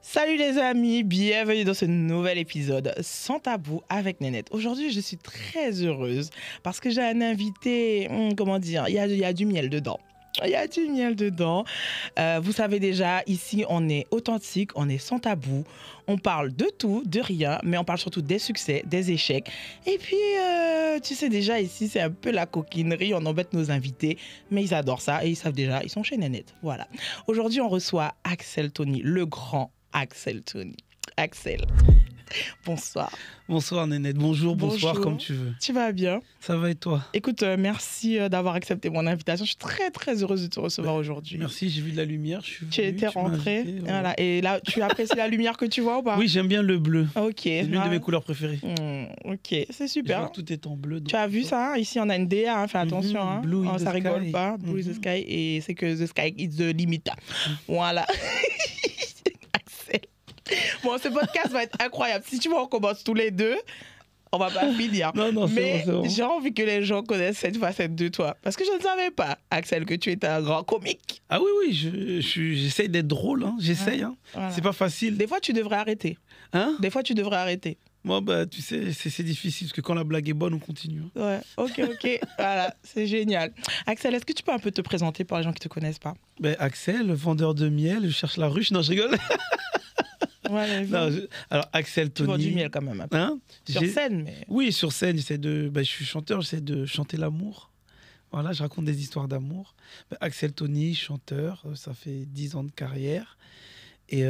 Salut les amis, bienvenue dans ce nouvel épisode Sans Tabou avec Nénette. Aujourd'hui, je suis très heureuse parce que j'ai un invité, comment dire, il y a du miel dedans. Il y a du miel dedans. Vous savez déjà, ici, on est authentique, on est sans tabou. On parle de tout, de rien, mais on parle surtout des succès, des échecs. Et puis, tu sais déjà, ici, c'est un peu la coquinerie. On embête nos invités, mais ils adorent ça et ils savent déjà, ils sont chez Nénette. Voilà. Aujourd'hui, on reçoit Axel Tony, le grand Axel Tony. Axel, bonsoir. Bonsoir Nénette, bonjour, bonsoir, comme tu veux. Tu vas bien? Ça va et toi? Écoute, merci d'avoir accepté mon invitation. Je suis très très heureuse de te recevoir aujourd'hui. Merci, j'ai vu de la lumière. Tu étais rentré, voilà. Et là, tu apprécies la lumière que tu vois ou pas? Oui, j'aime bien le bleu. Ok. C'est l'une de mes couleurs préférées. Ok, c'est super. Tout est en bleu. Tu as vu ça, hein? Ici on a une DA, hein? Fais attention. Hein? Blue is the ça rigole sky. pas. Blue is the sky et c'est que the sky is the limit. Voilà. Axel. Bon, ce podcast va être incroyable. Si tu veux, on commence tous les deux. On va pas finir. Non, mais c'est bon. j'ai envie que les gens connaissent cette facette de toi. Parce que je ne savais pas, Axel, que tu étais un grand comique. Ah oui, j'essaye d'être drôle. Hein. J'essaye. Hein. Voilà. C'est pas facile. Des fois, tu devrais arrêter. Hein? Des fois, tu devrais arrêter. Moi, bah, tu sais, c'est difficile parce que quand la blague est bonne, on continue. Hein. Ouais, ok. Voilà, c'est génial. Axel, est-ce que tu peux un peu te présenter pour les gens qui ne te connaissent pas? Ben, Axel, vendeur de miel, je cherche la ruche. Non, je rigole. Ouais, Non, alors, Axel Tony. Tu vends du miel quand même. Hein? Sur scène, mais... Oui, sur scène, je suis chanteur, j'essaie de chanter l'amour. Voilà, je raconte des histoires d'amour. Axel Tony, chanteur, ça fait 10 ans de carrière. Et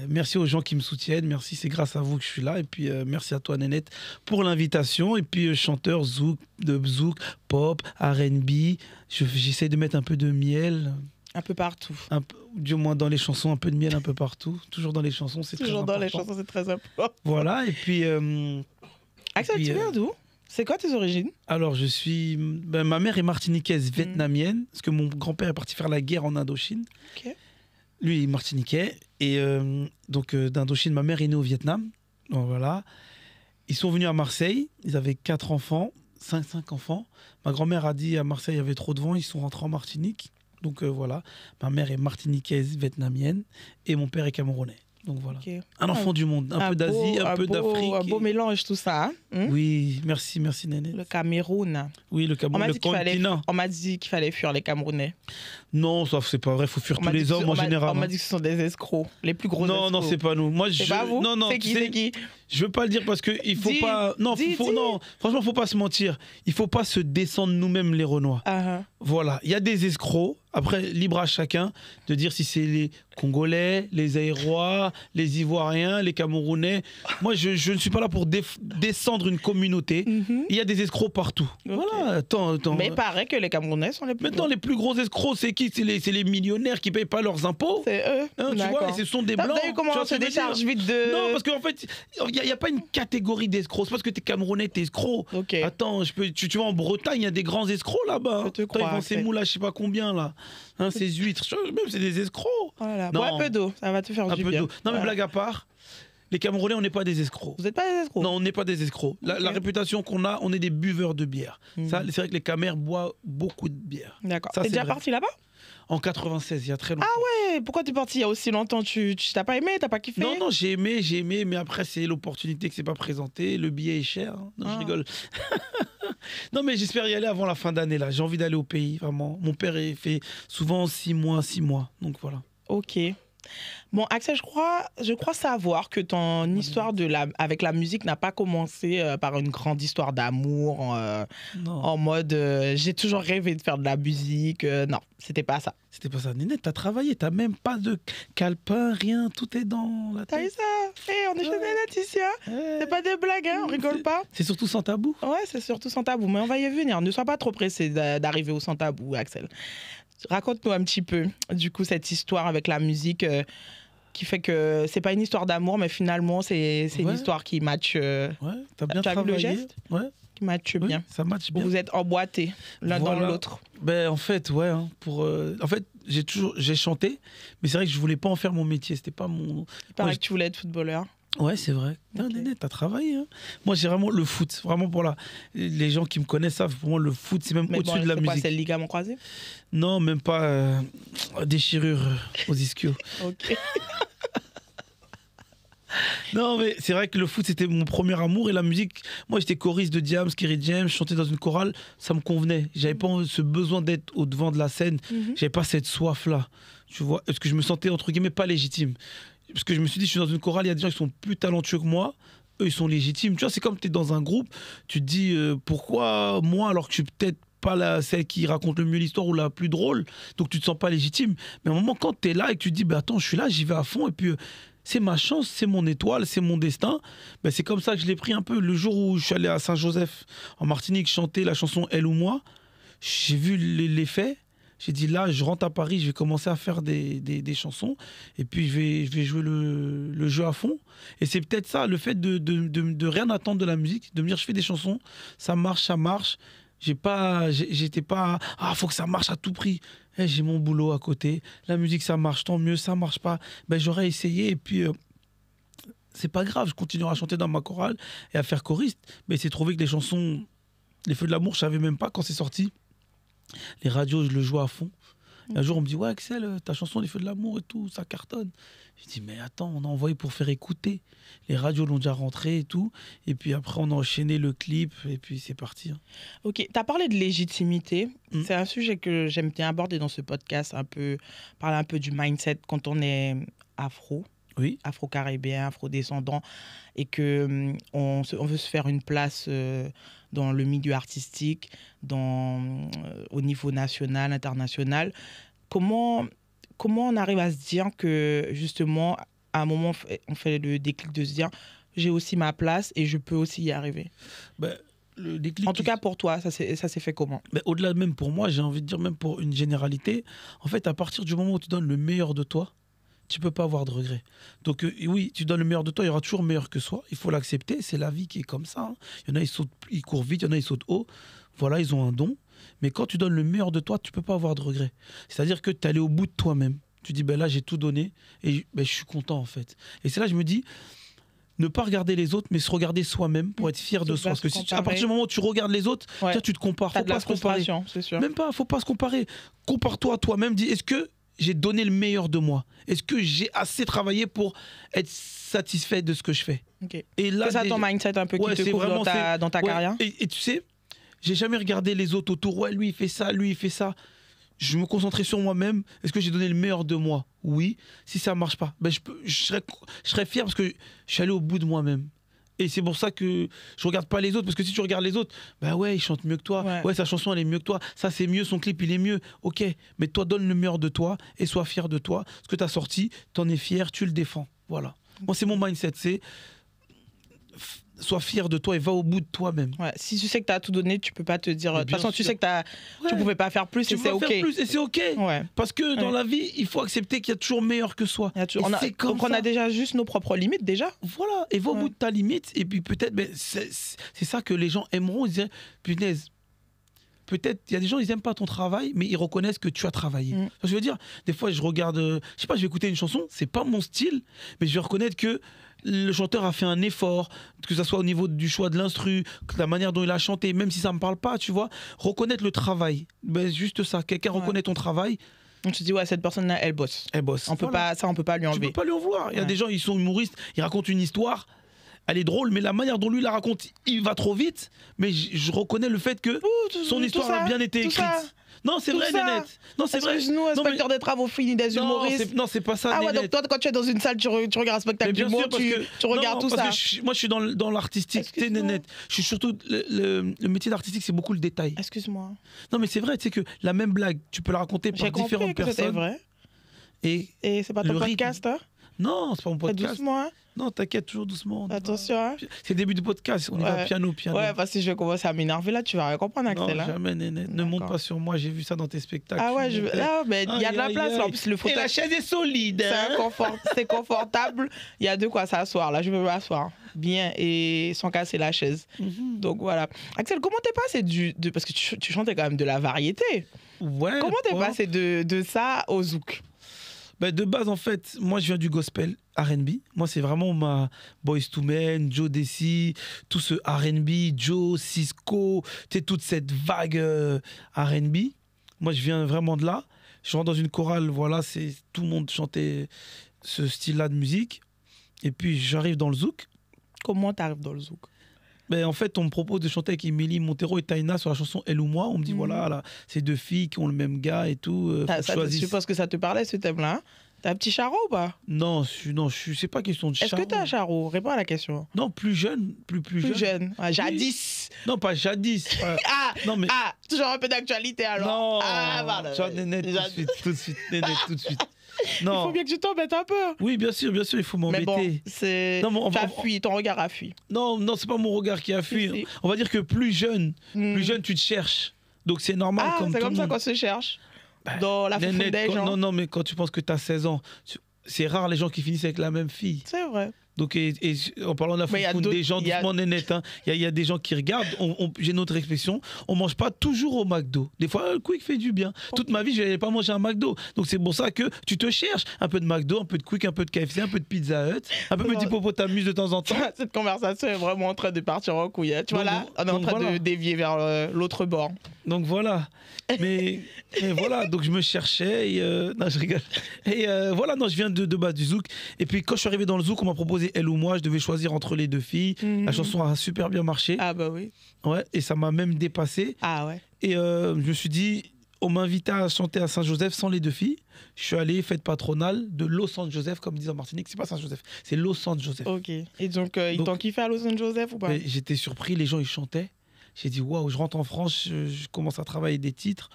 merci aux gens qui me soutiennent, merci, c'est grâce à vous que je suis là. Et puis merci à toi Nénette pour l'invitation. Et puis chanteur zouk, pop, R&B, j'essaie de mettre un peu de miel. Un peu partout. Du moins dans les chansons, un peu de miel un peu partout. Toujours dans les chansons, c'est très important. Toujours dans les chansons, c'est très important. Voilà, et puis... Axel, tu viens d'où? C'est quoi tes origines? Alors, ma mère est martiniquaise, vietnamienne, parce que mon grand-père est parti faire la guerre en Indochine. Ok. Lui, il est martiniquais. Et donc, d'Indochine, ma mère est née au Vietnam. Donc, voilà. Ils sont venus à Marseille. Ils avaient 4 enfants, 5 enfants. Ma grand-mère a dit à Marseille, il y avait trop de vent. Ils sont rentrés en Martinique. Donc, voilà. Ma mère est martiniquaise, vietnamienne. Et mon père est camerounais. Donc voilà, un enfant du monde, un peu d'Asie, un peu d'Afrique. Un beau mélange tout ça. Hein? Oui, merci Nénette. Le Cameroun. Oui, le Cameroun, le continent. On m'a dit qu'il fallait fuir les Camerounais. Non, ça c'est pas vrai, il faut fuir tous les hommes en général. On m'a dit que ce sont des escrocs, les plus gros escrocs. Non, c'est pas nous. Moi, c'est pas vous? Non, c'est qui? Je veux pas le dire parce que il faut pas. Non, non, franchement, faut pas se mentir. Il faut pas se descendre nous-mêmes les Renois. Voilà, il y a des escrocs. Après, libre à chacun de dire si c'est les Congolais, les Aérois, les Ivoiriens, les Camerounais. Moi, je ne suis pas là pour descendre une communauté. Il y a des escrocs partout. Voilà, attends. Mais il paraît que les Camerounais sont les plus Maintenant, les plus gros escrocs, c'est qui? C'est les millionnaires qui ne payent pas leurs impôts. C'est eux. Hein, tu vois, et ce sont des blancs. Vous avez vu comment on se décharge vite de... Non, parce qu'en fait, il n'y a pas une catégorie d'escrocs. C'est parce que tu es Camerounais, tu es escroc. Okay. Attends, tu vas en Bretagne, il y a des grands escrocs là-bas. Je te crois. Ils vendent ces moules là, je sais pas combien là. Hein, ces huîtres, même c'est des escrocs. Voilà. Bon, un peu d'eau, ça va te faire du bien. Non, mais blague à part, les Camerounais, on n'est pas des escrocs. Vous n'êtes pas des escrocs? Non, on n'est pas des escrocs. La réputation qu'on a, on est des buveurs de bière. Ça, c'est vrai que les Camers boivent beaucoup de bière. D'accord. T'es déjà parti là-bas? En 96, il y a très longtemps. Ah ouais, pourquoi t'es parti il y a aussi longtemps? Tu t'as pas aimé, t'as pas kiffé? Non, j'ai aimé, mais après c'est l'opportunité qui s'est pas présentée. Le billet est cher. Hein. Non, je rigole. Non, mais j'espère y aller avant la fin d'année là. J'ai envie d'aller au pays, vraiment. Mon père il fait souvent 6 mois. Donc voilà. Ok. Bon, Axel, je crois savoir que ton histoire avec la musique n'a pas commencé par une grande histoire d'amour, en mode j'ai toujours rêvé de faire de la musique. Non, c'était pas ça. C'était pas ça. Nénette, t'as travaillé, t'as même pas de calepin, rien, tout est dans la tête. T'as vu ça? On est chez Nénette ici, hein? C'est pas des blagues, hein? On rigole pas. C'est surtout sans tabou. Ouais, c'est surtout sans tabou, mais on va y venir. Ne sois pas trop pressé d'arriver au sans tabou, Axel. Raconte-nous un petit peu, du coup, cette histoire avec la musique qui fait que c'est pas une histoire d'amour, mais finalement, c'est une histoire qui match. Ouais, t'as bien travaillé. Vu le geste? Ouais. Qui match bien. Ça match bien. Vous êtes emboîtés l'un dans l'autre. Ben, en fait, ouais. Hein, en fait, j'ai chanté, mais c'est vrai que je voulais pas en faire mon métier. C'était pas mon. Il paraît que tu voulais être footballeur. Ouais, c'est vrai. Okay. Nénette, t'as travaillé. Hein. Moi, j'ai vraiment le foot. Vraiment pour les gens qui me connaissent savent, pour moi, le foot, c'est même au-dessus de la musique. C'est le ligament croisé? Non, même pas déchirure aux ischios. Ok. Non, mais c'est vrai que le foot, c'était mon premier amour. Et la musique, moi, j'étais choriste de Diams, Kerry James, je chantais dans une chorale, ça me convenait. J'avais pas ce besoin d'être au devant de la scène. J'avais pas cette soif-là. Tu vois, parce que je me sentais, entre guillemets, pas légitime. Parce que je me suis dit, je suis dans une chorale, il y a des gens qui sont plus talentueux que moi. Eux, ils sont légitimes. Tu vois, c'est comme tu es dans un groupe, tu te dis, pourquoi moi, alors que je suis peut-être pas celle qui raconte le mieux l'histoire ou la plus drôle, donc tu te sens pas légitime. Mais à un moment, quand tu es là et que tu te dis, bah, attends, je suis là, j'y vais à fond, et puis c'est ma chance, c'est mon étoile, c'est mon destin, bah, c'est comme ça que je l'ai pris un peu. Le jour où je suis allé à Saint-Joseph, en Martinique, chanter la chanson Elle ou moi, j'ai vu l'effet. J'ai dit là, je rentre à Paris, je vais commencer à faire des chansons et puis je vais jouer le jeu à fond. Et c'est peut-être ça, le fait de rien attendre de la musique, de me dire je fais des chansons, ça marche, ça marche. J'étais pas, faut que ça marche à tout prix. J'ai mon boulot à côté, la musique ça marche, tant mieux, ça marche pas. Ben, j'aurais essayé et puis c'est pas grave, je continuerai à chanter dans ma chorale et à faire choriste. Mais c'est trouvé que les chansons, Les Feux de l'amour, je savais même pas quand c'est sorti. Les radios, je le joue à fond. Et un jour, on me dit, ouais, Axel, ta chanson Les Feux de l'amour et tout, ça cartonne. Je dis, mais attends, on a envoyé pour faire écouter. Les radios l'ont déjà rentré et tout. Et puis après, on a enchaîné le clip et puis c'est parti. Ok, tu as parlé de légitimité. C'est un sujet que j'aime bien aborder dans ce podcast, parler un peu du mindset quand on est afro. Oui. Afro-caribéen, afro-descendant, et que on veut se faire une place dans le milieu artistique, au niveau national, international. Comment on arrive à se dire que, justement, à un moment, on fait le déclic de se dire « j'ai aussi ma place et je peux aussi y arriver ». Le déclic, en tout cas, pour toi, ça s'est fait comment? Au-delà même pour moi, j'ai envie de dire même pour une généralité, en fait, à partir du moment où tu donnes le meilleur de toi, tu peux pas avoir de regrets. Donc oui, tu donnes le meilleur de toi, il y aura toujours meilleur que soi. Il faut l'accepter, c'est la vie qui est comme ça. Hein. Il y en a, ils courent vite, il y en a, ils sautent haut. Voilà, ils ont un don. Mais quand tu donnes le meilleur de toi, tu peux pas avoir de regrets. C'est-à-dire que tu es allé au bout de toi-même. Tu dis, ben là, j'ai tout donné et je suis content, en fait. Et c'est là que je me dis, ne pas regarder les autres, mais se regarder soi-même pour être fier de soi. Parce que à partir du moment où tu regardes les autres, tu te compares. Faut pas se comparer. C'est sûr. Même pas, faut pas se comparer. Compare-toi à toi-même. Dis, est-ce que j'ai donné le meilleur de moi? Est-ce que j'ai assez travaillé pour être satisfait de ce que je fais? Et là, c'est ça ton mindset un peu qui te couvre dans ta carrière? Et tu sais, j'ai jamais regardé les autres autour. Ouais, lui il fait ça, lui il fait ça. Je me concentrais sur moi-même. Est-ce que j'ai donné le meilleur de moi? Oui. Si ça marche pas, ben je serais fier parce que je suis allé au bout de moi-même. Et c'est pour ça que je regarde pas les autres. Parce que si tu regardes les autres, bah ouais, il chante mieux que toi. Ouais, sa chanson, elle est mieux que toi. Ça, c'est mieux, son clip, il est mieux. Ok, mais toi, donne le meilleur de toi et sois fier de toi. Ce que tu as sorti, t'en es fier, tu le défends. Voilà. Moi, c'est mon mindset. C'est sois fier de toi et va au bout de toi-même. Ouais, si tu sais que tu as tout donné, tu peux pas te dire... De toute façon, tu sais que tu pouvais pas faire plus et c'est OK. Et c'est OK. Ouais. Parce que dans la vie, il faut accepter qu'il y a toujours meilleur que soi. Donc on a déjà juste nos propres limites, déjà. Voilà. Et va au bout de ta limite. Et puis peut-être, c'est ça que les gens aimeront. Ils diront, punaise, peut-être, il y a des gens, ils n'aiment pas ton travail, mais ils reconnaissent que tu as travaillé. Je veux dire, des fois, je regarde... je sais pas, je vais écouter une chanson, c'est pas mon style, mais je vais reconnaître que le chanteur a fait un effort, que ce soit au niveau du choix de l'instru, la manière dont il a chanté, même si ça me parle pas, tu vois. Reconnaître le travail, juste ça. Quelqu'un reconnaît ton travail. On se dit, ouais, cette personne-là, elle bosse. Elle bosse. On peut pas lui enlever. Tu peux pas lui en vouloir. Il y a des gens, ils sont humoristes, ils racontent une histoire, elle est drôle, mais la manière dont lui la raconte, il va trop vite. Mais je reconnais le fait que son histoire a bien été écrite. Non, c'est vrai, Nénette. Non, c'est vrai. Nous, inspecteur des travaux finis des humoristes. Non, c'est pas ça, Nénette. Donc toi, quand tu es dans une salle, tu regardes un spectacle d'humour, tu regardes tout ça. Moi, je suis dans l'artistique, tu sais, Nénette. Je suis surtout... Le métier d'artistique, c'est beaucoup le détail. Excuse-moi. Non, mais c'est vrai, tu sais que la même blague, tu peux la raconter par différentes personnes. C'est vrai. Et c'est pas ton podcast, hein? Non, c'est pas mon podcast. Doucement, hein? Non, t'inquiète, toujours doucement. Attention, hein? C'est le début du podcast, on y va piano. Ouais, parce que si je vais commencer à m'énerver là, tu vas rien comprendre, Axel. Non, jamais, Nénette. Ne monte pas sur moi, j'ai vu ça dans tes spectacles. Ah ouais, là, mais il y a de la place, là. En plus, le fauteuil. Et la chaise est solide. C'est confortable. Il y a de quoi s'asseoir, là. Je peux m'asseoir bien et sans casser la chaise. Donc voilà. Axel, comment t'es passé parce que tu chantais quand même de la variété. Ouais. Comment t'es passé de ça au zouk? De base, en fait, moi, je viens du gospel R&B. Moi, c'est vraiment ma Boyz II Men, Joe Desi, tout ce R&B, Joe, Cisco, tu sais, toute cette vague R&B. Moi, je viens vraiment de là. Je rentre dans une chorale, voilà, tout le monde chantait ce style-là de musique. Et puis j'arrive dans le zouk. Comment t'arrives dans le zouk? Ben, en fait, on me propose de chanter avec Émilie Montero et Taïna sur la chanson Elle ou moi. On me dit, voilà, là, c'est deux filles qui ont le même gars et tout. Je suppose que ça te parlait, ce thème-là. T'as un petit charreau ou pas? Non, c'est pas question de charreau. Est-ce que t'as un charreau? Réponds à la question. Non, plus jeune. Plus jeune. Ouais, jadis. Non, pas jadis. Non, mais... toujours un peu d'actualité alors. Non, pardon. Tu vois, Nénette, tout de suite. Nénette, tout de suite. Non. Il faut bien que tu t'embêtes un peu. Oui, bien sûr, il faut m'embêter. Mais bon, t'as fui, ton regard a fui. Non, c'est pas mon regard qui a fui. Si. On va dire que plus jeune, tu te cherches. Donc c'est normal. C'est comme ça qu'on se cherche. Dans la foufoune des gens. Non, mais quand tu penses que tu as 16 ans, c'est rare les gens qui finissent avec la même fille. C'est vrai. Donc, et en parlant de la foufoune des gens, doucement, Nénette, hein, il y a des gens qui regardent. J'ai notre expression, on mange pas toujours au McDo. Des fois, le Quick fait du bien. Toute ma vie, je n'allais pas manger un McDo. Donc, c'est pour ça que tu te cherches un peu de McDo, un peu de Quick, un peu de KFC, un peu de Pizza Hut, un peu petit hippopotamus de temps en temps. Cette conversation est vraiment en train de partir en couille. Hein. Tu vois là, on est en train de dévier vers l'autre bord. Donc voilà. Mais voilà, donc je me cherchais et non, je rigole. Et voilà, non, je viens de bas du zouk. Et puis quand je suis arrivé dans le zouk, on m'a proposé Elle ou moi, je devais choisir entre les deux filles. La chanson a super bien marché. Ah bah oui. Ouais, et ça m'a même dépassé. Ah ouais. Et je me suis dit, on m'invitait à chanter à Saint-Joseph sans les deux filles. Je suis allé, fête patronale de Los Angeles, comme disent en Martinique. C'est pas Saint-Joseph, c'est Los Angeles. Ok. Et donc, ils t'ont kiffé à Los Angeles ou pas? J'étais surpris, les gens ils chantaient. J'ai dit, waouh, je rentre en France, je commence à travailler des titres.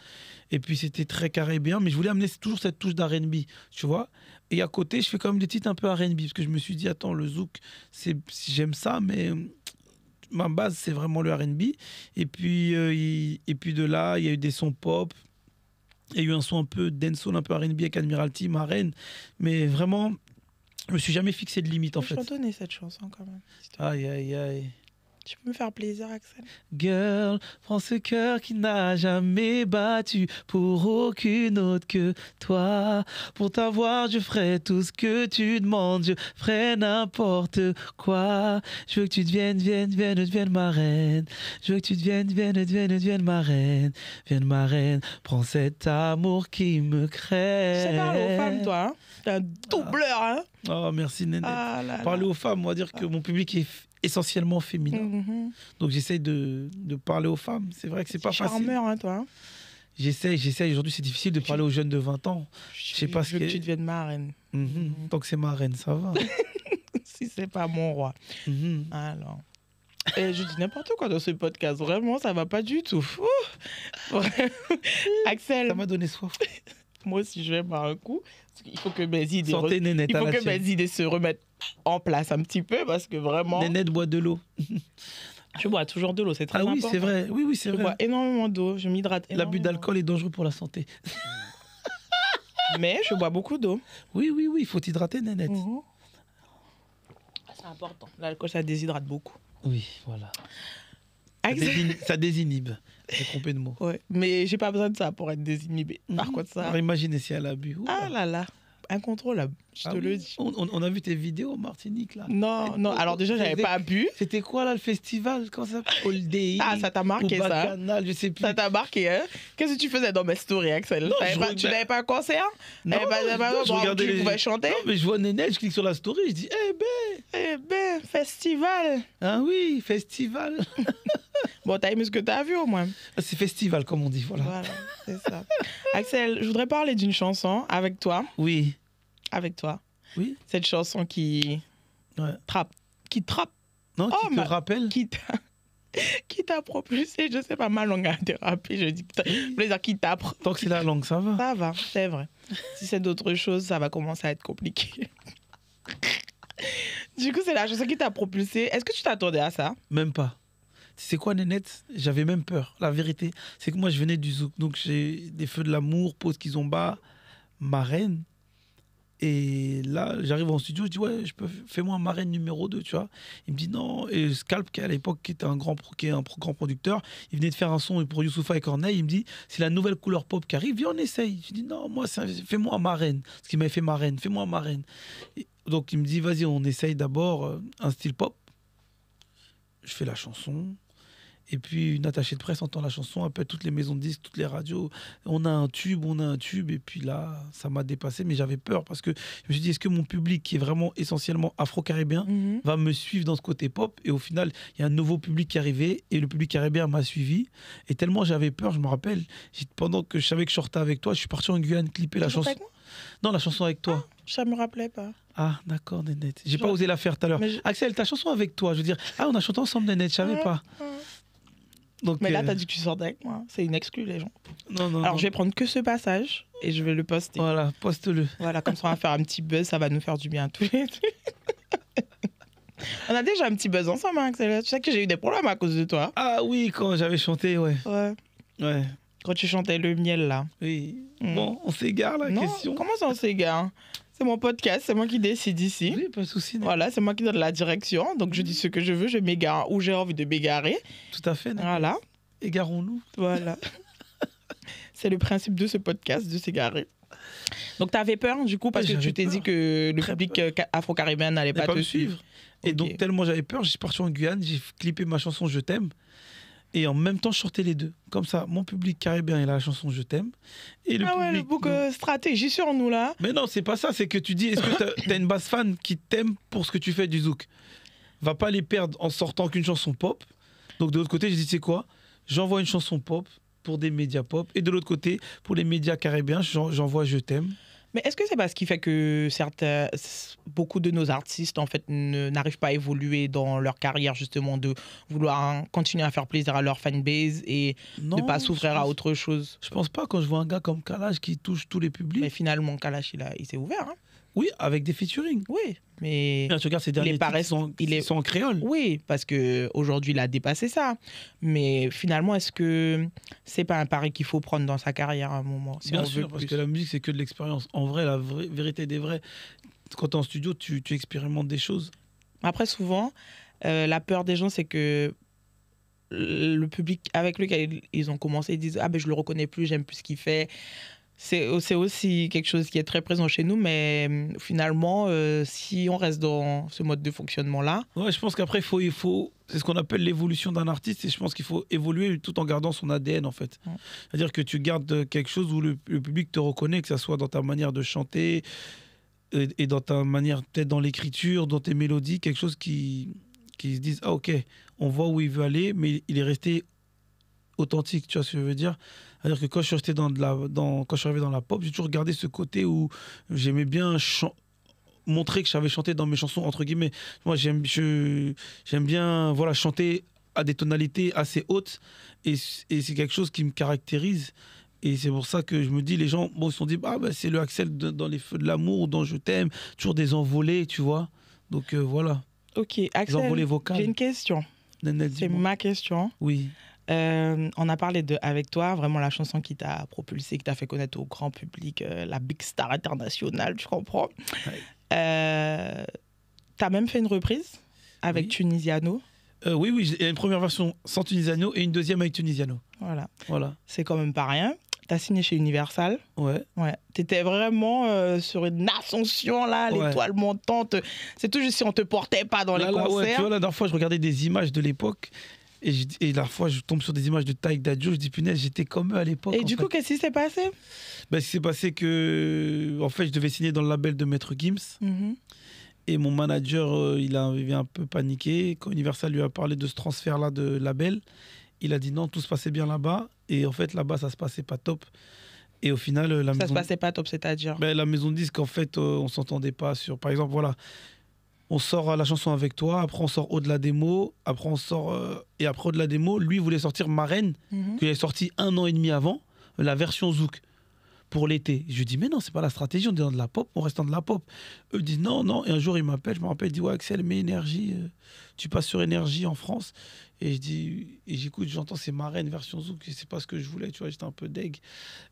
Et puis, c'était très carré bien. Mais je voulais amener toujours cette touche d'R&B, tu vois. Et à côté, je fais quand même des titres un peu R&B. Parce que je me suis dit, attends, le zouk, j'aime ça, mais ma base, c'est vraiment le R&B. Et puis de là, il y a eu des sons pop. Il y a eu un son un peu dancehall, un peu R&B avec Admiralty, ma reine. Mais vraiment, je me suis jamais fixé de limite, en fait. Je chantonner cette chanson, quand même. Aïe, aïe, aïe. Tu peux me faire plaisir, Axel? Girl, prends ce cœur qui n'a jamais battu pour aucune autre que toi. Pour t'avoir, je ferai tout ce que tu demandes. Je ferai n'importe quoi. Je veux que tu deviennes ma reine. Je veux que tu deviennes ma reine. Vienne ma reine. Prends cet amour qui me crée. Tu sais parler aux femmes, toi, hein? T'es un doubleur, hein? Oh, merci, Nénette. Parler aux femmes, on va dire que mon public est essentiellement féminin. Donc j'essaye de parler aux femmes. C'est vrai que c'est pas facile. Charmeur, hein, toi. J'essaye. Aujourd'hui, c'est difficile de parler aux jeunes de 20 ans. Je sais pas ce que tu deviennes ma reine. Tant que c'est ma reine, ça va. Si c'est pas mon roi. Alors. Et je dis n'importe quoi dans ce podcast. Vraiment, ça va pas du tout. Axel. Ça m'a donné soif. Moi aussi, je vais boire un coup. Il faut que mes idées, mes idées se remettent en place un petit peu parce que vraiment. Nénette boit de l'eau. Je bois toujours de l'eau, c'est très important. Ah oui, c'est vrai. Oui, c'est vrai. Je bois énormément d'eau, je m'hydrate énormément. L'abus d'alcool est dangereux pour la santé. Mais je bois beaucoup d'eau. Oui, il faut t'hydrater, Nénette. C'est important. L'alcool, ça déshydrate beaucoup. Oui, voilà. Ça désinhibe. J'ai trompé de mot. Ouais, mais j'ai pas besoin de ça pour être désinhibé. Par contre, ça. Alors imaginez si elle a bu. Ah là là, incontrôlable, je te le dis. On a vu tes vidéos en Martinique là. Non. Alors déjà, j'avais pas bu. C'était quoi là le festival? Comment ça s'appelle? All Day. Ah, ça t'a marqué ça. Bacchanal, je sais plus. Ça t'a marqué, hein? Qu'est-ce que tu faisais dans mes stories, Axel? Tu n'avais pas un concert? Non, je regardais tu pouvais chanter? Non, mais je vois Nénette, je clique sur la story, je dis, festival. Ah oui, festival. Bon, t'as aimé ce que t'as vu au moins. C'est festival, comme on dit, voilà. C'est ça. Axel, je voudrais parler d'une chanson avec toi. Oui. Avec toi. Oui. Cette chanson qui trappe. Qui trappe. Non, qui te rappelle. Qui t'a propulsé, je sais pas, ma langue a dérapé, je dis, je voulais dire qui tape. Tant que c'est la langue, ça va. Ça va, c'est vrai. Si c'est d'autres choses, ça va commencer à être compliqué. Du coup, c'est la chanson qui t'a propulsé. Est-ce que tu t'attendais à ça? Même pas. C'est quoi, Nénette? J'avais même peur. La vérité, c'est que moi, je venais du zouk. Donc, j'ai des feux de l'amour, pause Kizomba, ma reine. Et là, j'arrive en studio, je dis, ouais, fais-moi un marraine numéro 2, tu vois. Il me dit non. Et Scalp, qui à l'époque qui est un grand producteur, il venait de faire un son pour Youssoupha et Corneille. Il me dit, c'est la nouvelle couleur pop qui arrive, viens, on essaye. Je dis, non, moi, fais-moi un marraine. Ce qui m'avait fait marraine, fais-moi un marraine. Et donc, il me dit, vas-y, on essaye d'abord un style pop. Je fais la chanson. Et puis une attachée de presse entend la chanson, appelle toutes les maisons de disques, toutes les radios. On a un tube, on a un tube. Et puis là, ça m'a dépassé, mais j'avais peur parce que je me suis dit, est-ce que mon public, qui est vraiment essentiellement afro-caribéen, va me suivre dans ce côté pop? Et au final, il y a un nouveau public qui est arrivé et le public caribéen m'a suivi. Et tellement j'avais peur, je me rappelle, pendant que je savais que je sortais avec toi, je suis parti en Guyane clipper la chanson. Non, la chanson avec toi. Ah, ça me rappelait pas. Ah, d'accord, Nénette. J'ai pas osé la faire tout à l'heure. Axel, ta chanson avec toi, je veux dire, on a chanté ensemble, Nénette, je savais pas. Donc, mais là, t'as dit que tu sortais avec moi. C'est une exclue, les gens. Non. Alors, je vais prendre que ce passage et je vais le poster. Voilà, poste-le. Voilà, comme ça, on va faire un petit buzz. Ça va nous faire du bien tous les deux. On a déjà un petit buzz ensemble, hein, Axel. Tu sais que j'ai eu des problèmes à cause de toi. Ah oui, quand j'avais chanté, ouais. Quand tu chantais le miel, là. Oui. Bon, on s'égare, la question. Comment ça, on s'égare? C'est mon podcast, c'est moi qui décide ici. Oui, pas de souci. Voilà, c'est moi qui donne la direction. Donc, je dis ce que je veux, je m'égare où j'ai envie de m'égarer. Tout à fait. Voilà. Égarons-nous. Voilà. C'est le principe de ce podcast, de s'égarer. Donc, tu avais peur, du coup, parce que tu t'es dit que le public afro-caribéen n'allait pas te suivre. Et donc, tellement j'avais peur, je suis parti en Guyane, j'ai clippé ma chanson Je t'aime. Et en même temps, je sortais les deux. Comme ça, mon public caribéen, il a la chanson Je t'aime. Et le public... le bouc stratégie sur nous, là. Mais non, c'est pas ça. C'est que tu dis, est-ce que t'as une base fan qui t'aime pour ce que tu fais du zouk? Va pas les perdre en sortant qu'une chanson pop. Donc de l'autre côté, j'ai dit, tu sais quoi? J'envoie une chanson pop pour des médias pop. Et de l'autre côté, pour les médias caribéens, j'envoie Je t'aime. Mais est-ce que c'est pas ce qui fait que beaucoup de nos artistes en fait n'arrivent pas à évoluer dans leur carrière, justement, de vouloir continuer à faire plaisir à leur fanbase et de ne pas s'ouvrir à autre chose? Je pense pas. Quand je vois un gars comme Kalash qui touche tous les publics. Mais finalement, Kalash, il s'est ouvert. Hein. Oui, avec des featuring. Oui, mais tu regardes ces derniers titres, ils sont en créole. Oui, parce qu'aujourd'hui, il a dépassé ça. Mais finalement, est-ce que c'est pas un pari qu'il faut prendre dans sa carrière à un moment, si Bien on sûr, veut parce plus. que la musique, c'est que de l'expérience. En vrai, la vérité des vrais, quand tu es en studio, tu expérimentes des choses. Après, souvent, la peur des gens, c'est que le public avec lequel ils ont commencé, ils disent « Ah, ben je le reconnais plus, j'aime plus ce qu'il fait ». C'est aussi quelque chose qui est très présent chez nous, mais finalement, si on reste dans ce mode de fonctionnement-là... Ouais, je pense qu'après, il faut c'est ce qu'on appelle l'évolution d'un artiste, et je pense qu'il faut évoluer tout en gardant son ADN, en fait. Ouais. C'est-à-dire que tu gardes quelque chose où le public te reconnaît, que ce soit dans ta manière de chanter, et dans ta manière, peut-être dans l'écriture, dans tes mélodies, quelque chose qui se dise « Ah, ok, on voit où il veut aller, mais il est resté authentique », tu vois ce que je veux dire ? C'est-à-dire que quand je suis arrivé dans la pop, j'ai toujours gardé ce côté où j'aimais bien montrer que je savais chanter dans mes chansons, entre guillemets. Moi, j'aime bien chanter à des tonalités assez hautes, et c'est quelque chose qui me caractérise. Et c'est pour ça que je me dis, les gens ils se sont dit, c'est le Axel dans Les Feux de l'amour, ou dans Je t'aime, toujours des envolées, tu vois. Donc voilà. Ok, Axel, j'ai une question. C'est ma question. Oui. On a parlé avec toi, vraiment la chanson qui t'a propulsé, qui t'a fait connaître au grand public, la big star internationale, tu comprends? Ouais. T'as même fait une reprise avec Tunisiano. Oui, il y a une première version sans Tunisiano et une deuxième avec Tunisiano. Voilà. C'est quand même pas rien. T'as signé chez Universal. Ouais. T'étais vraiment sur une ascension, là, l'étoile montante. C'est tout juste si on te portait pas dans les concerts. Tu vois, la dernière fois, je regardais des images de l'époque. Et la dernière fois, je tombe sur des images de Taïk Dadjo, je dis punaise, j'étais comme eux à l'époque. Et du coup, qu'est-ce qui s'est passé? Ce qui s'est passé que, en fait, je devais signer dans le label de Maître Gims. Et mon manager, il avait un peu paniqué. Quand Universal lui a parlé de ce transfert-là de label, il a dit non, tout se passait bien là-bas. Et en fait, là-bas, ça se passait pas top. Et au final, ça se passait pas top, c'est-à-dire la maison de disques, en fait, on s'entendait pas sur. Par exemple, voilà. On sort la chanson avec toi, après on sort Au-delà des mots, après on sort... et après Au-delà des mots, lui voulait sortir Marraine, qu'il avait sorti 1 an et demi avant, la version Zouk, pour l'été. Je lui dis, mais non, c'est pas la stratégie, on est dans de la pop, on reste dans de la pop. Eux disent non. Et un jour, il m'appelle, je me rappelle, il dit, ouais, Axel, mets Énergie, tu passes sur Énergie en France. Et je dis, j'écoute, j'entends, c'est Marraine, version Zouk, et c'est pas ce que je voulais, tu vois, j'étais un peu deg.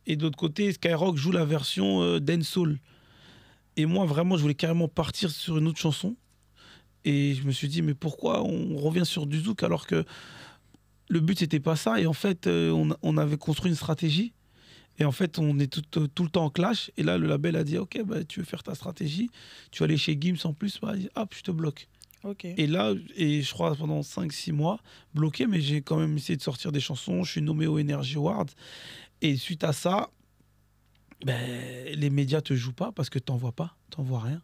Et de l'autre côté, Skyrock joue la version Dancehall. Et moi, vraiment, je voulais carrément partir sur une autre chanson. Et je me suis dit, mais pourquoi on revient sur du zouk alors que le but, c'était pas ça. Et en fait, on avait construit une stratégie. Et en fait, on est tout le temps en clash. Et là, le label a dit, ok, tu veux faire ta stratégie. Tu vas aller chez Gims en plus. Hop, je te bloque. Ok. Et là, je crois pendant 5-6 mois, bloqué, mais j'ai quand même essayé de sortir des chansons. Je suis nommé au Energy Awards. Et suite à ça, ben, les médias te jouent pas parce que t'envoies pas, t'envoies rien.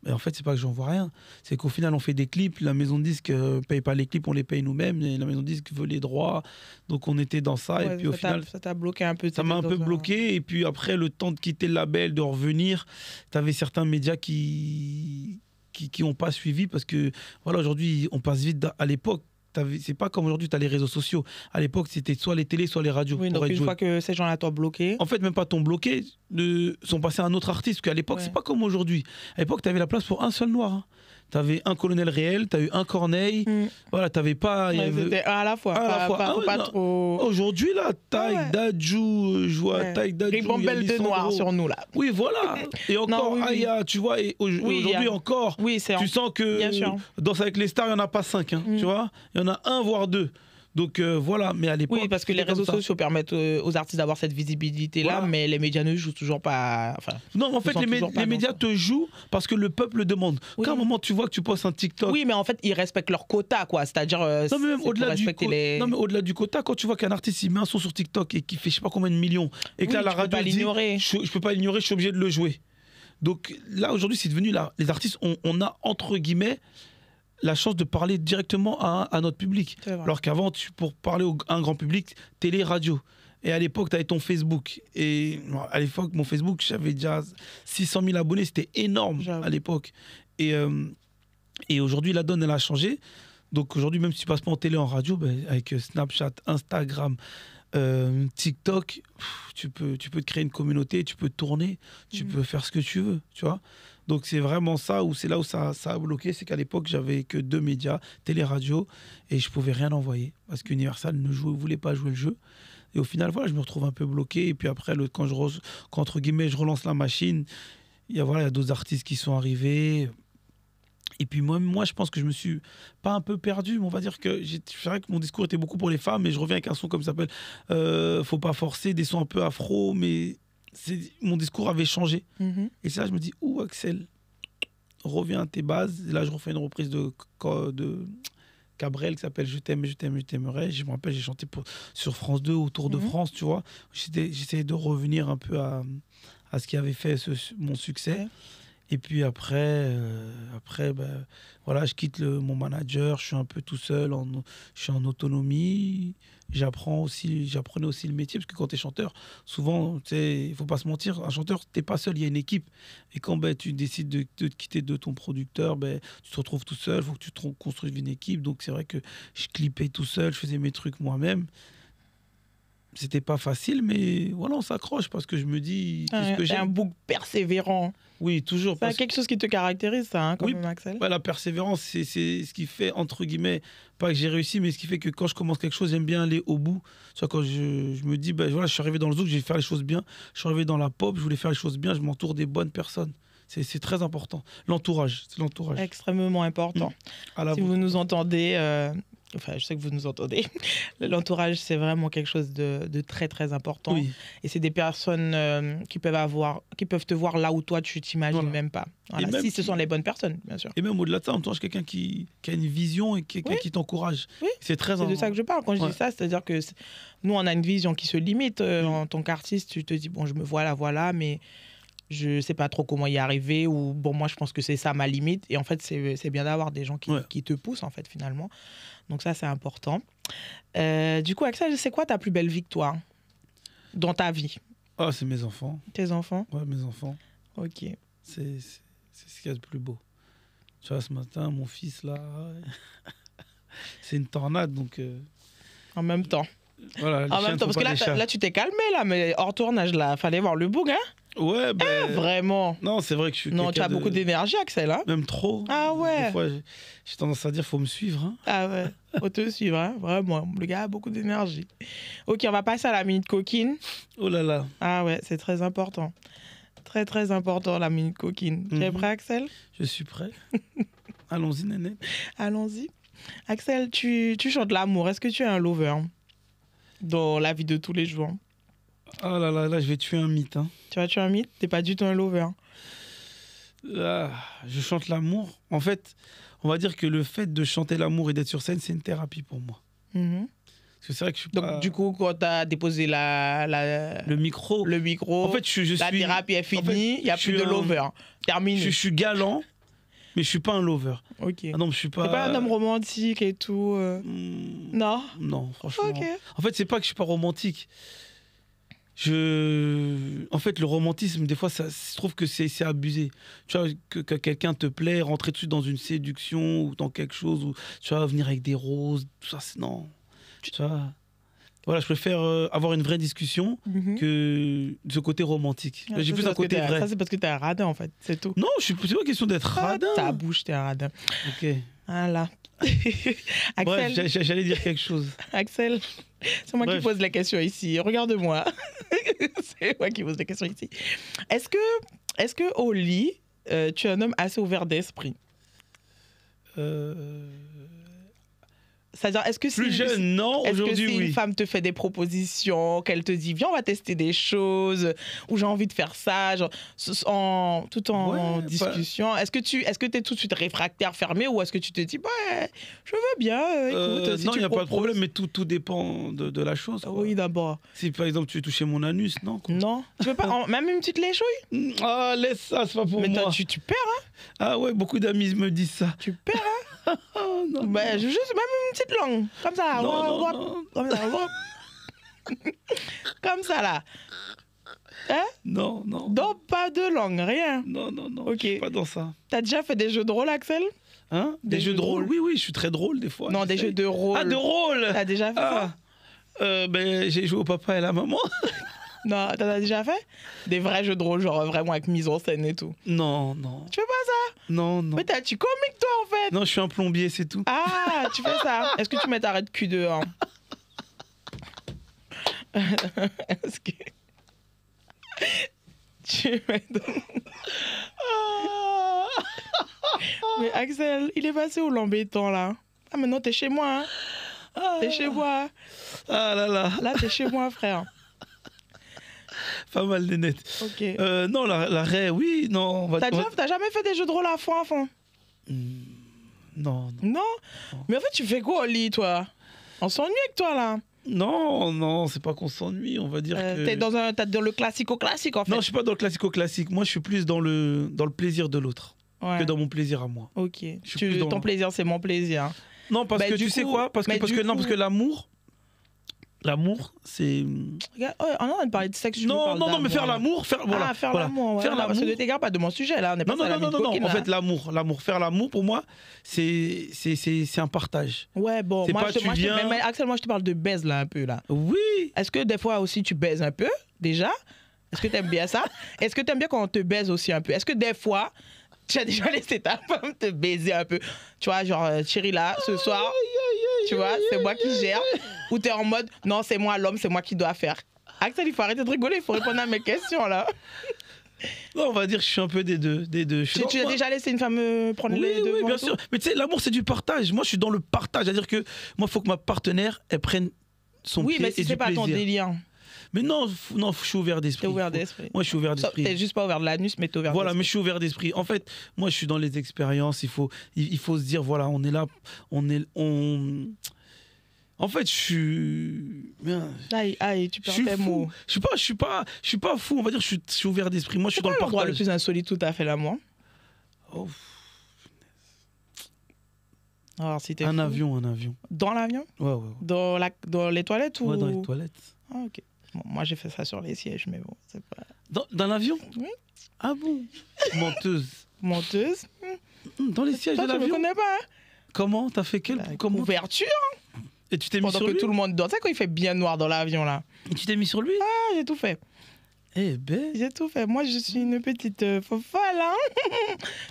Mais en fait, c'est pas que j'en vois rien. C'est qu'au final, on fait des clips. La maison de disque paye pas les clips, on les paye nous-mêmes. Et la maison de disque veut les droits. Donc, on était dans ça. Ouais, et puis, au final, ça t'a bloqué un peu. ça m'a un peu bloqué. Et puis, après, le temps de quitter le label, de revenir, tu avais certains médias qui ont pas suivi. Parce que, voilà, aujourd'hui, on passe vite. À l'époque, c'est pas comme aujourd'hui, tu as les réseaux sociaux. À l'époque, c'était soit les télés, soit les radios. Oui, donc une fois que ces gens-là t'ont bloqué. En fait, même pas t'ont bloqué, sont passés à un autre artiste. Parce qu'à l'époque, c'est pas comme aujourd'hui. À l'époque, tu avais la place pour un seul noir. Hein. Tu avais un Colonel Réel, tu as eu un Corneille. Voilà, tu n'avais pas. C'était un à la fois. Pas trop. Aujourd'hui, là, Taïk, Dadjou, je vois Taïk, Dadjou. Ribambelle de noir sur nous, là. Oui, voilà. Et encore, Aya, tu vois, et aujourd'hui encore, tu sens que Danse avec les stars, il n'y en a pas 5. Hein, tu vois, il y en a 1, voire 2. Donc voilà, mais à l'époque. Oui, parce que les réseaux sociaux permettent aux artistes d'avoir cette visibilité-là, mais les médias ne jouent toujours pas. Enfin, non, en fait, les médias te jouent parce que le peuple demande. Oui. Quand à un moment tu vois que tu postes un TikTok. Oui, mais en fait, ils respectent leur quota, quoi. C'est-à-dire. Non, mais même au-delà du quota, quand tu vois qu'un artiste il met un son sur TikTok et qui fait je sais pas combien de millions, et que là, la radio dit je peux pas l'ignorer, je suis obligé de le jouer. Donc là, aujourd'hui, c'est devenu là. Les artistes, on a entre guillemets la chance de parler directement à notre public. Alors qu'avant, pour parler à un grand public, télé, radio. Et à l'époque, tu avais ton Facebook. Et à l'époque, mon Facebook, j'avais déjà 600 000 abonnés. C'était énorme à l'époque. Et aujourd'hui, la donne, elle a changé. Donc aujourd'hui, même si tu passes pas en télé, en radio, ben, avec Snapchat, Instagram, TikTok, tu peux te créer une communauté, tu peux tourner, tu peux faire ce que tu veux, tu vois. Donc c'est vraiment ça, c'est là où ça a bloqué, c'est qu'à l'époque j'avais que 2 médias, télé, radio, et je pouvais rien envoyer parce qu'Universal ne voulait pas jouer le jeu. Et au final, voilà, je me retrouve un peu bloqué. Et puis après, quand entre guillemets, je relance la machine, il y a d'autres artistes qui sont arrivés. Et puis moi, je pense que je me suis pas un peu perdu, mais on va dire que c'est vrai que mon discours était beaucoup pour les femmes, mais je reviens avec un son comme ça s'appelle Faut pas forcer, des sons un peu afro, mais mon discours avait changé. Et c'est là je me dis, Axel, reviens à tes bases. Et là, je refais une reprise de Cabrel qui s'appelle Je t'aime, je t'aime, je t'aimerai. Je me rappelle, j'ai chanté sur France 2 au Tour de France, tu vois. J'essayais de revenir un peu à ce qui avait fait mon succès. Et puis après ben, voilà, je quitte mon manager, je suis un peu tout seul, je suis en autonomie. J'apprenais aussi le métier, parce que quand tu es chanteur, souvent, il ne faut pas se mentir, un chanteur, tu n'es pas seul, il y a une équipe. Et quand tu décides de te quitter de ton producteur, tu te retrouves tout seul, il faut que tu te construises une équipe. Donc c'est vrai que je clippais tout seul, je faisais mes trucs moi-même. C'était pas facile, mais voilà, on s'accroche parce que je me dis... C'est un bouc persévérant. Oui, toujours. C'est quelque chose qui te caractérise, ça, quand même, Axel. Ouais, la persévérance, c'est ce qui fait, entre guillemets, pas que j'ai réussi, mais ce qui fait que quand je commence quelque chose, j'aime bien aller au bout. Tu vois, quand je me dis, voilà, je suis arrivé dans le zouk, je vais faire les choses bien. Je suis arrivé dans la pop, je voulais faire les choses bien, je m'entoure des bonnes personnes. C'est très important. L'entourage, c'est l'entourage. Extrêmement important. Si vous nous entendez... Enfin, je sais que vous nous entendez. L'entourage, c'est vraiment quelque chose de très, très important. Oui. Et c'est des personnes qui peuvent te voir là où toi, tu t'imagines même pas. Voilà. Si ce sont les bonnes personnes, bien sûr. Et même au-delà de ça, entourage quelqu'un qui a une vision et quelqu'un qui t'encourage. Oui. C'est de ça que je parle. Quand je dis ça, c'est-à-dire que nous, on a une vision qui se limite. En tant qu'artiste, tu te dis, bon, je me vois là, voilà, mais... je sais pas trop comment y arriver, ou bon, moi je pense que c'est ça ma limite, et en fait c'est bien d'avoir des gens qui te poussent en fait finalement, donc ça c'est important. Du coup, Axel, c'est quoi ta plus belle victoire dans ta vie? C'est mes enfants. Tes enfants? Ouais, mes enfants. Ok. C'est ce qu'il y a de plus beau. Tu vois, ce matin, mon fils là, c'est une tornade, donc... En même temps. Voilà, en même temps, parce que là tu t'es calmé là, mais hors tournage là, fallait voir le bug, hein? Ouais, vraiment. Non, c'est vrai que je suis. Non, tu as beaucoup d'énergie, Axel, hein? Même trop. Ah ouais. Des fois, j'ai tendance à dire, faut me suivre. Hein. Ah ouais, faut te suivre, hein? Vraiment. Le gars a beaucoup d'énergie. Ok, on va passer à la minute coquine. Oh là là. Ah ouais, c'est très important. Très, très important, la minute coquine. Tu es prêt, Axel? Je suis prêt. Allons-y, Nénette. Allons-y. Axel, tu chantes l'amour. Est-ce que tu es un lover dans la vie de tous les jours? Oh là là, là, je vais tuer un mythe. Hein. Tu vas tuer un mythe? T'es pas du tout un lover. Ah, je chante l'amour. En fait, on va dire que le fait de chanter l'amour et d'être sur scène, c'est une thérapie pour moi. Mhm. Parce que c'est vrai que je suis Donc, pas... du coup, quand tu as déposé Le micro. le micro, En fait, je la suis... thérapie est en fait, finie, il n'y a je plus suis de lover. Terminé. Je suis galant, mais je suis pas un lover. Ok. Ah non, je suis pas... T'es pas un homme romantique et tout Non. Non, franchement. Ok. En fait, c'est pas que je suis pas romantique. En fait, le romantisme, des fois, je trouve que c'est abusé. Tu vois, que quelqu'un te plaît, rentrer tout de suite dans une séduction ou dans quelque chose, ou tu vois, venir avec des roses, tout ça, non. Tu vois. Voilà, je préfère avoir une vraie discussion Mhm. que de ce côté romantique. Ah, J'ai ça, plus c'est un parce que côté vrai. Ça, c'est parce que t'es un radin, en fait. C'est tout. Non, c'est pas question d'être radin. Ta bouche, t'es un radin. Ok. Voilà. Bref, Axel, j'allais dire quelque chose. Axel, c'est moi qui Bref. pose les questions ici. Regarde-moi. C'est moi qui pose les questions ici. Est-ce que au lit, tu es un homme assez ouvert d'esprit? C'est-à-dire, est-ce que Plus jeune, non. est-ce que Aujourd'hui, si oui. une femme te fait des propositions, qu'elle te dit viens on va tester des choses, ou j'ai envie de faire ça, genre, tout en Ouais, discussion, est-ce que t'es tout de suite réfractaire, fermé, ou est-ce que tu te dis ouais, je veux bien, écoute, si non, tu il n'y a pas de proposes. problème, mais tout dépend de la chose. Quoi. Oui, d'abord. Si par exemple tu veux toucher mon anus, non. Quoi. Non, tu veux pas même une petite léchouille? Ah, laisse ça, c'est pas pour Mais moi. toi, tu perds, hein? Ah ouais, beaucoup d'amis me disent ça. Tu perds, hein? Oh, non, Ben, juste même une petite langue, comme ça. non, non, Comme ça, comme ça là. Hein? non, non, Donc pas de langue, rien. non, non, non, Ok. je suis pas dans ça. T'as déjà fait des jeux de rôle, Axel? Hein? Des jeux de rôle? Oui, oui, je suis très drôle des fois. Non, des j'essaye. jeux de rôle. Ah, de rôle. T'as déjà fait ça? Ben, j'ai joué au papa et la maman. Non, t'en as déjà fait? Des vrais jeux de rôle, genre vraiment avec mise en scène et tout. Non, non, Tu fais pas ça? non, non. Mais tu comique toi en fait. Non, je suis un plombier, c'est tout. Ah, tu fais ça. Est-ce que tu mets ta raie de cul dehors? Est-ce que tu mets... Mais Axel, il est passé où l'embêtant là? Ah maintenant t'es chez moi, hein? T'es chez moi. Ah là là, Là t'es chez moi frère. pas mal des nets. Ok. Non, la raie, oui, non. T'as jamais fait des jeux de rôle à fond? Non, non. Non? Mais en fait tu fais quoi au lit toi? On s'ennuie avec toi là. Non, non, c'est pas qu'on s'ennuie, on va dire que... T'es dans le classico-classique en fait. Non, je suis pas dans le classico-classique. Moi, je suis plus dans le plaisir de l'autre Ouais. que dans mon plaisir à moi. Ok. suis plus dans- Ton plaisir c'est mon plaisir. Non, parce Bah, que du tu sais coup- quoi? Parce mais du que coup- l'amour, c'est... Regarde, on est en train de parler de sexe. je nous Non, parle non, non, mais d'amour, faire là. l'amour, voilà, Faire voilà. l'amour, ouais. Faire Parce que l'amour. ne t'égare pas de mon sujet là. On est pas Non, non, non, non, non, en fait, l'amour, faire l'amour, pour moi, c'est un partage. Ouais, bon, c'est moi, pas je te, tu moi, je te- viens- mais Axel, moi, je te parle de baise là un peu là. Oui, Est-ce que des fois aussi tu baises un peu déjà? Est-ce que tu aimes bien ça? Est-ce que tu aimes bien quand on te baise aussi un peu? Est-ce que des fois tu as déjà laissé ta femme te baiser un peu? Tu vois, genre, chérie là, ce soir, tu vois, c'est moi qui gère. Ou t'es en mode, non, c'est moi l'homme, c'est moi qui dois faire. Axel, il faut arrêter de rigoler, il faut répondre à mes questions là. non, on va dire que je suis un peu des deux. Je suis Tu as moi- déjà laissé une femme prendre Oui, les devants oui, bien et tout? sûr. Mais tu sais, l'amour, c'est du partage. Moi, je suis dans le partage. C'est-à-dire que moi, il faut que ma partenaire, elle prenne son Oui, pied mais et si du c'est pas ton plaisir. délire, Mais non, non, je suis ouvert d'esprit. t'es ouvert d'esprit. Moi, je suis ouvert T'es d'esprit. juste pas ouvert de l'anus, mais t'es ouvert Voilà, mais d'esprit. je suis ouvert d'esprit. En fait, moi, je suis dans les expériences. Il faut se dire, voilà, on est là, En fait, je suis. Bien, Aïe, tu je perds suis tes fou. mots. Je suis pas fou. On va dire, je suis ouvert d'esprit. Moi, je suis dans le L'endroit le partage. plus insolite tout à fait l'amour. Oh, Alors, si t'es un fou. avion. Dans l'avion? Ouais, ouais. Dans les toilettes ou... Ouais, dans les toilettes. Ah, ok. Bon, moi, j'ai fait ça sur les sièges, mais bon, c'est pas... Dans l'avion? Oui. Ah bon? Menteuse. Menteuse. Dans les sièges Toi, de tu me l'avion? connais pas, hein? Comment? T'as fait quel? La Comment? couverture, Et tu t'es mis pendant sur que lui? tout le monde dort. Tu sais quand il fait bien noir dans l'avion, là? Et tu t'es mis sur lui? Ah, j'ai tout fait. Eh ben. J'ai tout fait. Moi, je suis une petite fofolle, hein.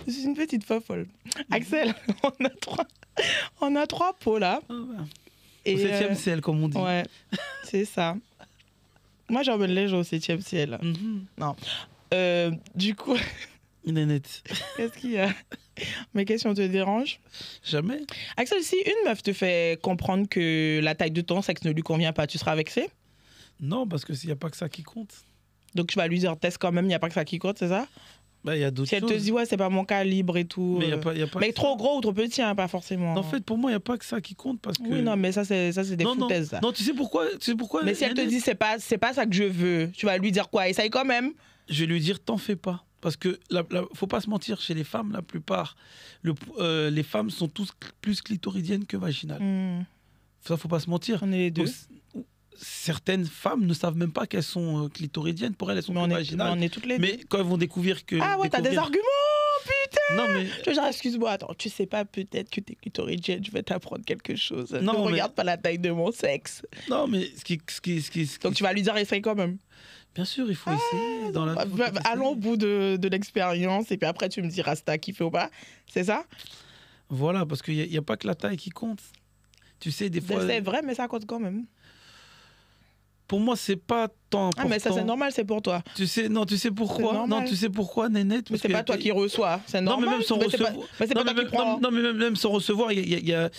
Je suis une petite fofolle. Axel, on a trois pots, là. Ah ouais. Et, Au 7e ciel, comme on dit. Ouais, c'est ça. Moi, j'emmène les gens au 7e ciel. Mhm. Du coup, Nénette. qu'est-ce qu'il y a? Mes questions te dérangent? Jamais. Axel, si une meuf te fait comprendre que la taille de ton sexe ne lui convient pas, tu seras vexé? Non, parce que s'il n'y a pas que ça qui compte. Donc, tu vas lui dire, teste quand même, il n'y a pas que ça qui compte, c'est ça? Bah, il y a d'autres Si elle choses. te dit, ouais, c'est pas mon calibre et tout. Mais il y a pas, y a pas Mais que trop ça. gros ou trop petit, hein, pas forcément. En fait, pour moi, il n'y a pas que ça qui compte parce que. Oui, non, mais ça, c'est des non, non, foutaises, ça. non, tu sais pourquoi, Mais si elle te Nénette dit, c'est pas ça que je veux, tu vas lui dire quoi? Essaye quand même. Je vais lui dire, t'en fais pas. Parce que, faut pas se mentir, chez les femmes, la plupart, les femmes sont tous plus clitoridiennes que vaginales. Ça, faut pas se mentir. On est les deux. Certaines femmes ne savent même pas qu'elles sont clitoridiennes. Pour elles sont Mais que mais vaginales. on est toutes les deux. Mais quand elles vont découvrir que. Ah ouais, t'as des arguments, putain! Non, mais. Je veux dire, excuse-moi, attends, tu sais pas peut-être que t'es clitoridienne, je vais t'apprendre quelque chose. Non, Ne mais- regarde pas la taille de mon sexe. Non, mais Donc tu vas lui dire, essaye quand même. Bien sûr, il faut essayer. Dans la vie, faut essayer. Allons au bout de l'expérience et puis après tu me diras si t'as kiffé ou pas. C'est ça? Voilà, parce qu'il n'y a pas que la taille qui compte. Tu sais, des fois. C'est vrai, mais ça compte quand même. Pour moi, c'est pas tant important. Ah, mais ça c'est normal, c'est pour toi. Tu sais, non, tu sais pourquoi? normal. Non, tu sais pourquoi, Nénette? Mais Parce c'est que- pas toi qui reçois, c'est Non, normal. mais même sans c'est recevoir. pas- mais c'est pas Non, toi mais qui prends. non, mais même sans recevoir, il y a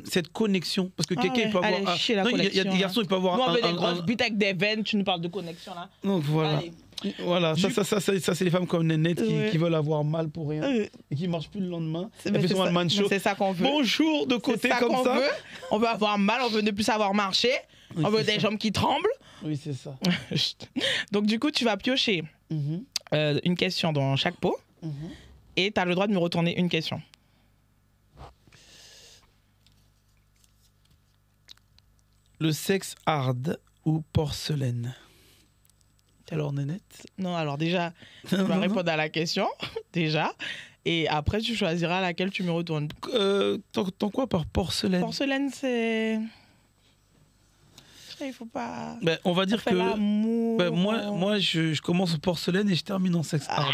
cette connexion. Parce que Ah quelqu'un ouais, peut avoir. allez, chier la Non, il y a connexion, des là. garçons, ils peuvent avoir. Nous, on veut des un- grosses bites avec des veines, tu nous parles de connexion là. Donc voilà. Allez. Voilà, ça c'est les femmes comme Nénette Ouais. qui veulent avoir mal pour rien Euh, et qui ne marchent plus le lendemain. mais Elle fait c'est son ça- one-man mais show. c'est ça qu'on veut. Bonjour de C'est côté ça comme qu'on ça. veut. On veut avoir mal, on veut ne plus savoir marcher. Oui, On veut c'est des ça. jambes qui tremblent. Oui, c'est ça. Donc du coup, tu vas piocher Mhm, une question dans chaque pot mhm. et tu as le droit de me retourner une question. Le sexe hard ou porcelaine? Alors, Nénette? Non, alors déjà, tu vas répondre à la question, déjà. Et après, tu choisiras laquelle tu me retournes. T'entends quoi par porcelaine? Porcelaine, c'est... Il faut pas... Ben, on va dire Faire que l'amour. ben, moi je commence en porcelaine et je termine en sexe hard.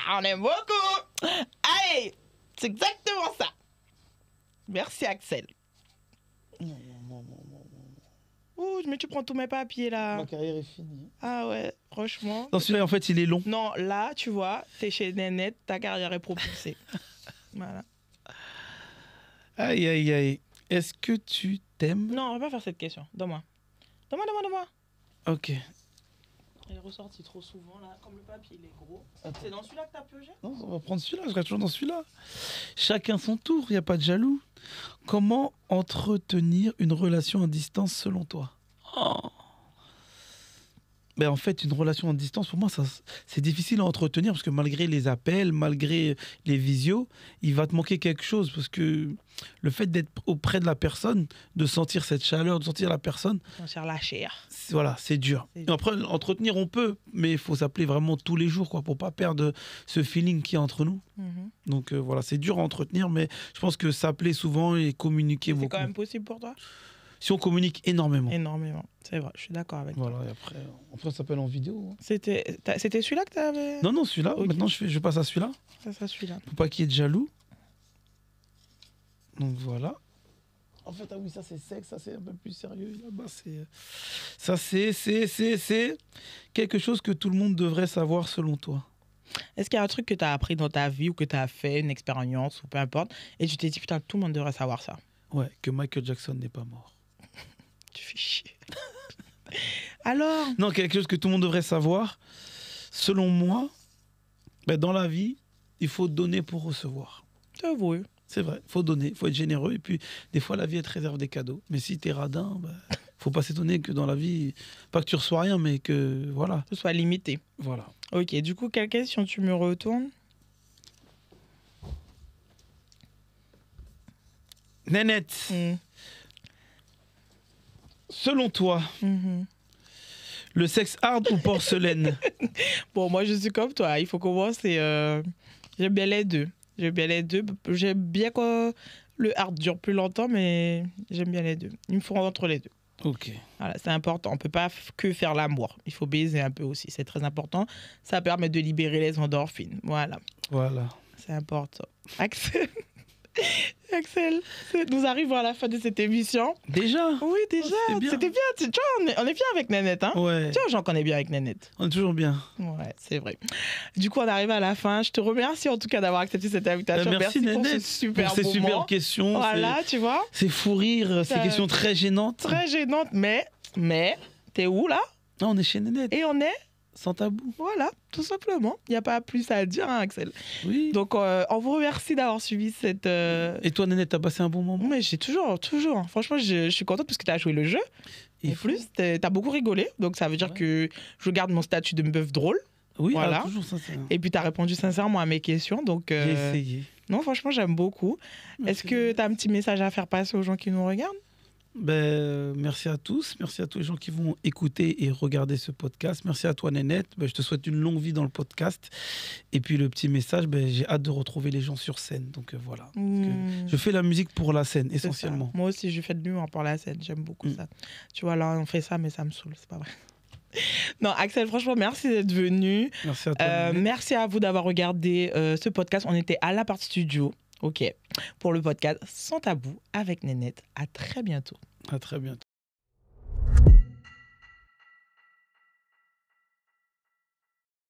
Ah, on aime beaucoup. Allez, c'est exactement ça. Merci Axel. Ouh, mais tu prends tous mes papiers là. Ma carrière est finie. Ah ouais, franchement. Non, celui-là en fait il est long. Non, là, tu vois, t'es chez Nénette, ta carrière est propulsée. Voilà. Aïe aïe aïe. Est-ce que tu t'aimes? Non, on va pas faire cette question. Donne-moi. Donne-moi. Ok. Elle est ressortie trop souvent là, comme le papier il est gros. C'est dans celui-là que t'as piégé? Non, on va prendre celui-là, je reste toujours dans celui-là. Chacun son tour, il n'y a pas de jaloux. Comment entretenir une relation à distance selon toi? Ben en fait, une relation à distance, pour moi, c'est difficile à entretenir parce que malgré les appels, malgré les visios, il va te manquer quelque chose parce que le fait d'être auprès de la personne, de sentir cette chaleur, de sentir la personne, On cherche la chair. voilà, c'est dur. C'est Et après, entretenir, on peut, mais il faut s'appeler vraiment tous les jours quoi, pour pas perdre ce feeling qu'il y a entre nous. Mhm. Donc voilà, c'est dur à entretenir, mais je pense que s'appeler souvent et communiquer C'est beaucoup. quand même possible pour toi? Si on communique énormément. Énormément. C'est vrai, je suis d'accord avec toi. Voilà, et après on s'appelle en vidéo. Hein. C'était celui-là que t'avais? Non, celui-là. Ok. Maintenant, je passe à celui-là. Ça sera celui-là. Pour pas qu'il y ait de jaloux. Donc voilà. En fait, ah oui, ça c'est sexe, ça c'est un peu plus sérieux. Là-bas, ça c'est quelque chose que tout le monde devrait savoir selon toi. Est-ce qu'il y a un truc que tu as appris dans ta vie ou que tu as fait, une expérience ou peu importe, et tu t'es dit, putain, tout le monde devrait savoir ça? Ouais, que Michael Jackson n'est pas mort. Tu fais chier. Alors? Non, quelque chose que tout le monde devrait savoir. Selon moi, ben, dans la vie, il faut donner pour recevoir. C'est vrai. C'est vrai, il faut donner, il faut être généreux. Et puis, des fois, la vie, elle te réserve des cadeaux. Mais si t'es radin, ben, faut pas s'étonner que dans la vie, pas que tu reçois rien, mais que, voilà. Que ce soit limité. Voilà. Ok, du coup, quelle question tu me retournes? Nénette, Hmm. selon toi, Mhm. le sexe hard ou porcelaine? Bon, moi, je suis comme toi. Il faut commencer. J'aime bien les deux. J'aime bien que le hard dure plus longtemps, mais j'aime bien les deux. Il me faut entre les deux. Ok. Voilà, c'est important. On peut pas que faire l'amour. Il faut baiser un peu aussi. C'est très important. Ça permet de libérer les endorphines. Voilà. Voilà. C'est important. Axel, Axel, nous arrivons à la fin de cette émission. Déjà? Oui, déjà. c'était bien. C'était bien. Tu vois, on est bien avec Nénette. Hein? Ouais. Tu vois, j'en connais bien avec Nénette. On est toujours bien. Ouais, c'est vrai. Du coup, on arrive à la fin. Je te remercie en tout cas d'avoir accepté cette invitation. Merci, pour Nénette, ce super pour ces moment. super questions. Voilà, tu vois. Ces fous rires, ces Ça- questions très gênantes. Très gênante, mais, t'es où là? Ah, on est chez Nénette. Et on est Sans tabou. Voilà, tout simplement. Il n'y a pas plus à dire, hein, Axel. Oui. Donc, on vous remercie d'avoir suivi cette... Et toi, Nénette, t'as passé un bon moment? Mais j'ai toujours. Franchement, je suis contente parce que tu as joué le jeu. Et plus, tu as beaucoup rigolé. Donc, ça veut dire que je garde mon statut de meuf drôle. Oui, voilà. toujours sincère. Et puis, tu as répondu sincèrement à mes questions. Donc, j'ai essayé. Non, franchement, j'aime beaucoup. Merci. Est-ce que tu as un petit message à faire passer aux gens qui nous regardent? Merci à tous. Merci à tous les gens qui vont écouter et regarder ce podcast. Merci à toi, Nénette. Je te souhaite une longue vie dans le podcast. Et puis, le petit message, j'ai hâte de retrouver les gens sur scène. Donc, voilà. Je fais la musique pour la scène, essentiellement. Moi aussi, je fais de l'humour pour la scène. J'aime beaucoup ça. Tu vois, là, on fait ça, mais ça me saoule. C'est pas vrai. Non, Axel, franchement, merci d'être venu. Merci à toi. Merci à vous d'avoir regardé ce podcast. On était à l'Appart Studio, pour le podcast Sans Tabou avec Nénette. À très bientôt. À très bientôt.